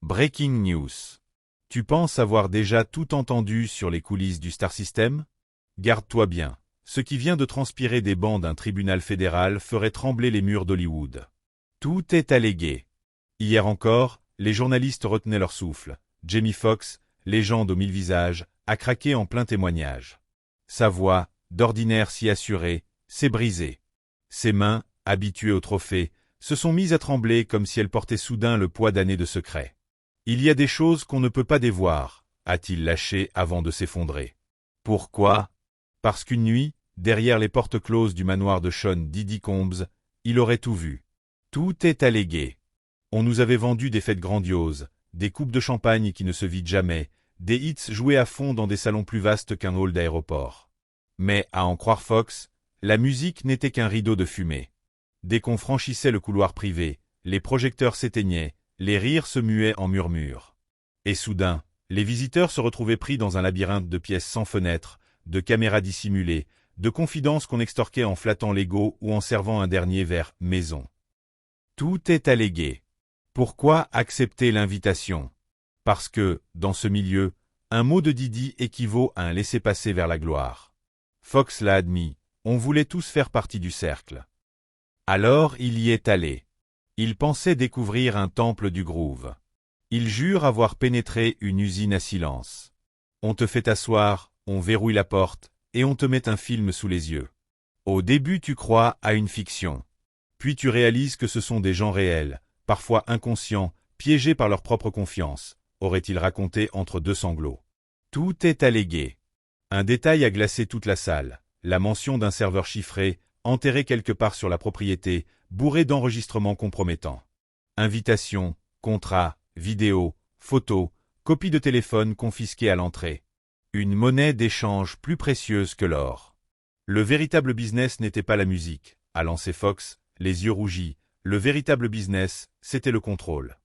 Breaking news. Tu penses avoir déjà tout entendu sur les coulisses du Star System? Garde-toi bien. Ce qui vient de transpirer des bancs d'un tribunal fédéral ferait trembler les murs d'Hollywood. Tout est allégué. Hier encore, les journalistes retenaient leur souffle. Jamie Foxx, légende aux 1000 visages, a craqué en plein témoignage. Sa voix, d'ordinaire si assurée, s'est brisée. Ses mains, habituées aux trophées, se sont mises à trembler comme si elles portaient soudain le poids d'années de secrets. Il y a des choses qu'on ne peut pas dévoir, a-t-il lâché avant de s'effondrer. Pourquoi? Parce qu'une nuit, derrière les portes closes du manoir de Sean Diddy Combs, il aurait tout vu. Tout est allégué. On nous avait vendu des fêtes grandioses, des coupes de champagne qui ne se vident jamais, des hits joués à fond dans des salons plus vastes qu'un hall d'aéroport. Mais, à en croire Fox, la musique n'était qu'un rideau de fumée. Dès qu'on franchissait le couloir privé, les projecteurs s'éteignaient, les rires se muaient en murmures. Et soudain, les visiteurs se retrouvaient pris dans un labyrinthe de pièces sans fenêtres, de caméras dissimulées, de confidences qu'on extorquait en flattant l'ego ou en servant un dernier verre maison. Tout est allégué. Pourquoi accepter l'invitation? Parce que, dans ce milieu, un mot de Diddy équivaut à un laissez-passer vers la gloire. Fox l'a admis, on voulait tous faire partie du cercle. Alors il y est allé. Il pensait découvrir un temple du groove. Il jure avoir pénétré une usine à silence. On te fait asseoir, on verrouille la porte, et on te met un film sous les yeux. Au début tu crois à une fiction. Puis tu réalises que ce sont des gens réels, parfois inconscients, piégés par leur propre confiance, aurait-il raconté entre deux sanglots. Tout est allégué. Un détail a glacé toute la salle, la mention d'un serveur chiffré, enterré quelque part sur la propriété, bourré d'enregistrements compromettants. Invitations, contrats, vidéos, photos, copies de téléphone confisquées à l'entrée. Une monnaie d'échange plus précieuse que l'or. Le véritable business n'était pas la musique, a lancé Fox, les yeux rougis. Le véritable business, c'était le contrôle.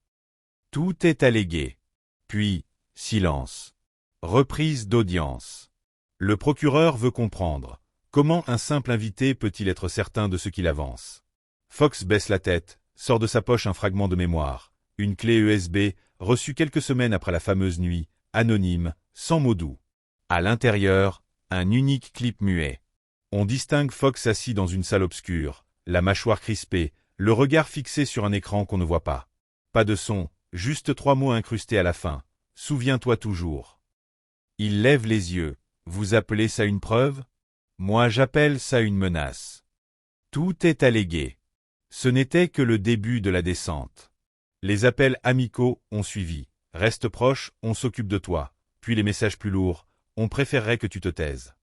Tout est allégué. Puis, silence. Reprise d'audience. Le procureur veut comprendre. Comment un simple invité peut-il être certain de ce qu'il avance? Fox baisse la tête, sort de sa poche un fragment de mémoire, une clé USB, reçue quelques semaines après la fameuse nuit, anonyme, sans mots doux. À l'intérieur, un unique clip muet. On distingue Fox assis dans une salle obscure, la mâchoire crispée, le regard fixé sur un écran qu'on ne voit pas. Pas de son, juste 3 mots incrustés à la fin. Souviens-toi toujours. Il lève les yeux. Vous appelez ça une preuve? Moi j'appelle ça une menace. Tout est allégué. Ce n'était que le début de la descente. Les appels amicaux ont suivi. Reste proche, on s'occupe de toi. Puis les messages plus lourds, on préférerait que tu te taises.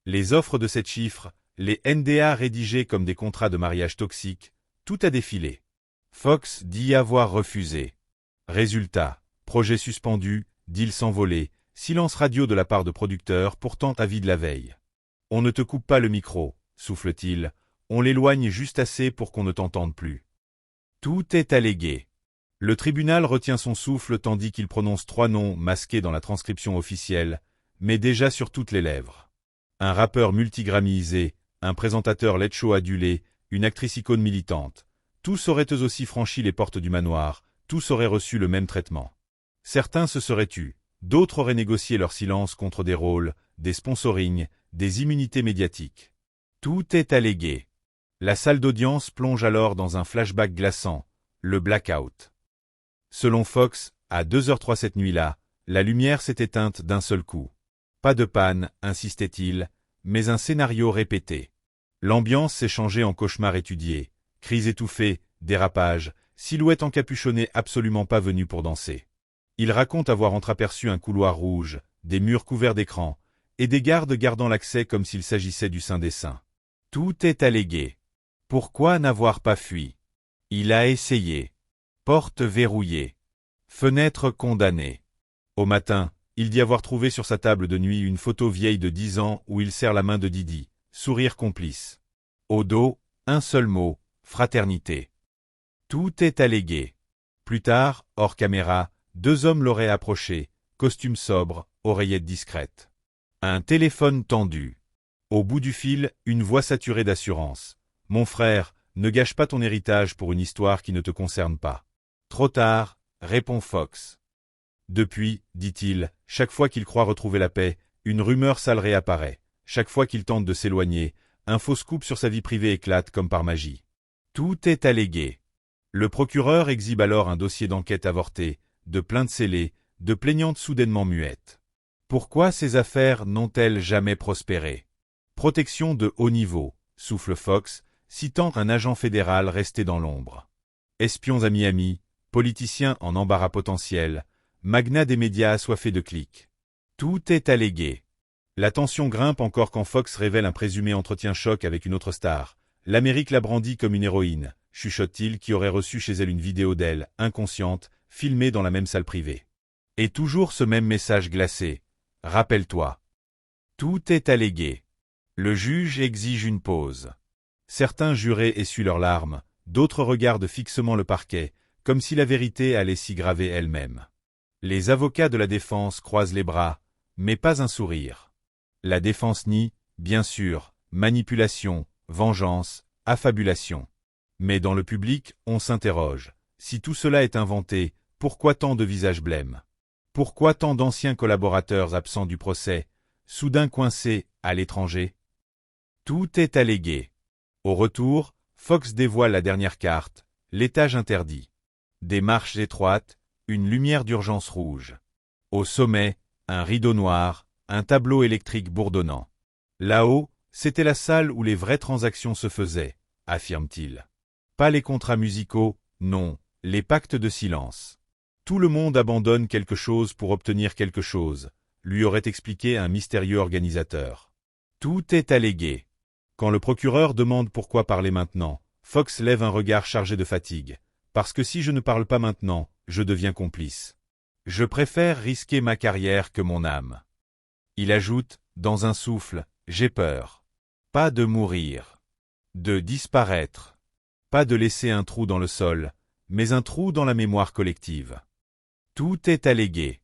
Les offres de 7 chiffres, les NDA rédigés comme des contrats de mariage toxiques, tout a défilé. Fox dit avoir refusé. Résultat, projet suspendu, deal s'envoler, silence radio de la part de producteurs pourtant avides la veille. On ne te coupe pas le micro, souffle-t-il, on l'éloigne juste assez pour qu'on ne t'entende plus. Tout est allégué. Le tribunal retient son souffle tandis qu'il prononce 3 noms masqués dans la transcription officielle, mais déjà sur toutes les lèvres. Un rappeur multigramisé, un présentateur late show adulé, une actrice icône militante. Tous auraient eux aussi franchi les portes du manoir, tous auraient reçu le même traitement. Certains se seraient tus, d'autres auraient négocié leur silence contre des rôles, des sponsorings, des immunités médiatiques. Tout est allégué. La salle d'audience plonge alors dans un flashback glaçant, le blackout. Selon Fox, à 2h03 cette nuit-là, la lumière s'est éteinte d'un seul coup. Pas de panne, insistait-il, mais un scénario répété. L'ambiance s'est changée en cauchemar étudié, cris étouffés, dérapages, silhouettes encapuchonnées absolument pas venues pour danser. Il raconte avoir entreaperçu un couloir rouge, des murs couverts d'écrans, et des gardes gardant l'accès comme s'il s'agissait du Saint des Saints. Tout est allégué. Pourquoi n'avoir pas fui? Il a essayé. Porte verrouillée. Fenêtre condamnée. Au matin, il dit avoir trouvé sur sa table de nuit une photo vieille de 10 ans où il serre la main de Diddy, sourire complice. Au dos, un seul mot, fraternité. Tout est allégué. Plus tard, hors caméra, 2 hommes l'auraient approché, costume sobre, oreillette discrète. Un téléphone tendu. Au bout du fil, une voix saturée d'assurance. Mon frère, ne gâche pas ton héritage pour une histoire qui ne te concerne pas. Trop tard, répond Fox. Depuis, dit-il, chaque fois qu'il croit retrouver la paix, une rumeur sale réapparaît. Chaque fois qu'il tente de s'éloigner, un faux scoop sur sa vie privée éclate comme par magie. Tout est allégué. Le procureur exhibe alors un dossier d'enquête avorté, de plaintes scellées, de plaignantes soudainement muettes. Pourquoi ces affaires n'ont-elles jamais prospéré? Protection de haut niveau, souffle Fox, citant un agent fédéral resté dans l'ombre. Espions à Miami, politiciens en embarras potentiel, magnat des médias assoiffés de clics. Tout est allégué. La tension grimpe encore quand Fox révèle un présumé entretien choc avec une autre star. L'Amérique l'a brandie comme une héroïne, chuchote-t-il, qui aurait reçu chez elle une vidéo d'elle, inconsciente, filmée dans la même salle privée. Et toujours ce même message glacé. Rappelle-toi. Tout est allégué. Le juge exige une pause. Certains jurés essuient leurs larmes, d'autres regardent fixement le parquet, comme si la vérité allait s'y graver elle-même. Les avocats de la défense croisent les bras, mais pas un sourire. La défense nie, bien sûr, manipulation, vengeance, affabulation. Mais dans le public, on s'interroge. Si tout cela est inventé, pourquoi tant de visages blêmes? Pourquoi tant d'anciens collaborateurs absents du procès, soudain coincés à l'étranger? Tout est allégué. Au retour, Fox dévoile la dernière carte, l'étage interdit. Des marches étroites, une lumière d'urgence rouge. Au sommet, un rideau noir, un tableau électrique bourdonnant. Là-haut, c'était la salle où les vraies transactions se faisaient, affirme-t-il. Pas les contrats musicaux, non, les pactes de silence. Tout le monde abandonne quelque chose pour obtenir quelque chose, lui aurait expliqué un mystérieux organisateur. Tout est allégué. Quand le procureur demande pourquoi parler maintenant, Fox lève un regard chargé de fatigue. Parce que si je ne parle pas maintenant, je deviens complice. Je préfère risquer ma carrière que mon âme. Il ajoute, dans un souffle, j'ai peur. Pas de mourir. De disparaître. Pas de laisser un trou dans le sol, mais un trou dans la mémoire collective. Tout est allégué.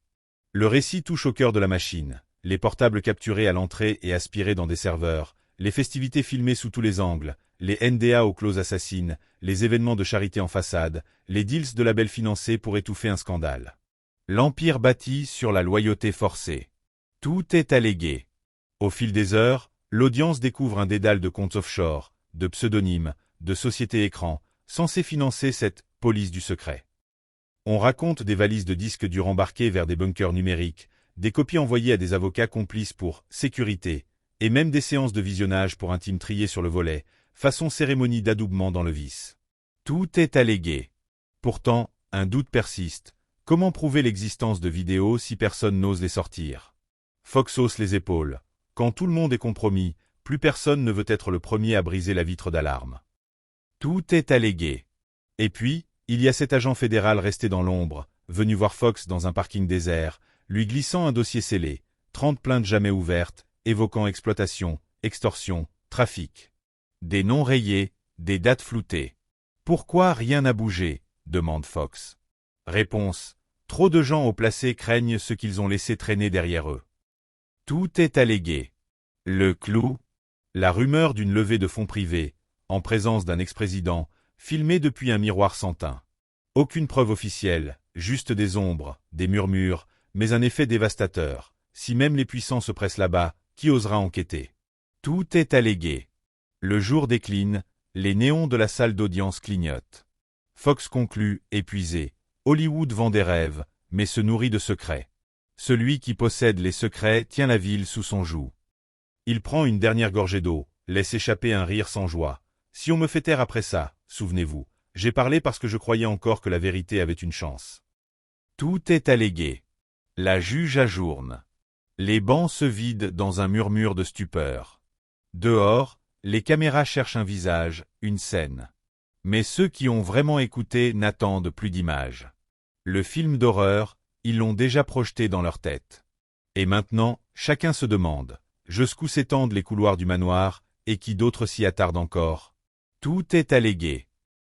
Le récit touche au cœur de la machine. Les portables capturés à l'entrée et aspirés dans des serveurs, les festivités filmées sous tous les angles, les NDA aux clauses assassines, les événements de charité en façade, les deals de labels financés pour étouffer un scandale. L'empire bâti sur la loyauté forcée. Tout est allégué. Au fil des heures, l'audience découvre un dédale de comptes offshore, de pseudonymes, de sociétés écrans, censés financer cette « police du secret ». On raconte des valises de disques durs embarquées vers des bunkers numériques, des copies envoyées à des avocats complices pour « sécurité », et même des séances de visionnage pour intimes triés sur le volet, façon cérémonie d'adoubement dans le vice. Tout est allégué. Pourtant, un doute persiste. Comment prouver l'existence de vidéos si personne n'ose les sortir? Fox hausse les épaules. Quand tout le monde est compromis, plus personne ne veut être le premier à briser la vitre d'alarme. Tout est allégué. Et puis, il y a cet agent fédéral resté dans l'ombre, venu voir Fox dans un parking désert, lui glissant un dossier scellé, 30 plaintes jamais ouvertes, évoquant exploitation, extorsion, trafic. Des noms rayés, des dates floutées. Pourquoi rien n'a bougé? Demande Fox. Réponse. Trop de gens haut placés craignent ce qu'ils ont laissé traîner derrière eux. Tout est allégué. Le clou? La rumeur d'une levée de fonds privés, en présence d'un ex-président, filmée depuis un miroir sans teint. Aucune preuve officielle, juste des ombres, des murmures, mais un effet dévastateur. Si même les puissants se pressent là-bas, qui osera enquêter? Tout est allégué. Le jour décline, les néons de la salle d'audience clignotent. Fox conclut, épuisé. Hollywood vend des rêves, mais se nourrit de secrets. Celui qui possède les secrets tient la ville sous son joug. Il prend une dernière gorgée d'eau, laisse échapper un rire sans joie. Si on me fait taire après ça, souvenez-vous, j'ai parlé parce que je croyais encore que la vérité avait une chance. Tout est allégué. La juge ajourne. Les bancs se vident dans un murmure de stupeur. Dehors, les caméras cherchent un visage, une scène. Mais ceux qui ont vraiment écouté n'attendent plus d'images. Le film d'horreur, ils l'ont déjà projeté dans leur tête. Et maintenant, chacun se demande, jusqu'où s'étendent les couloirs du manoir, et qui d'autre s'y attarde encore? Tout est allégué.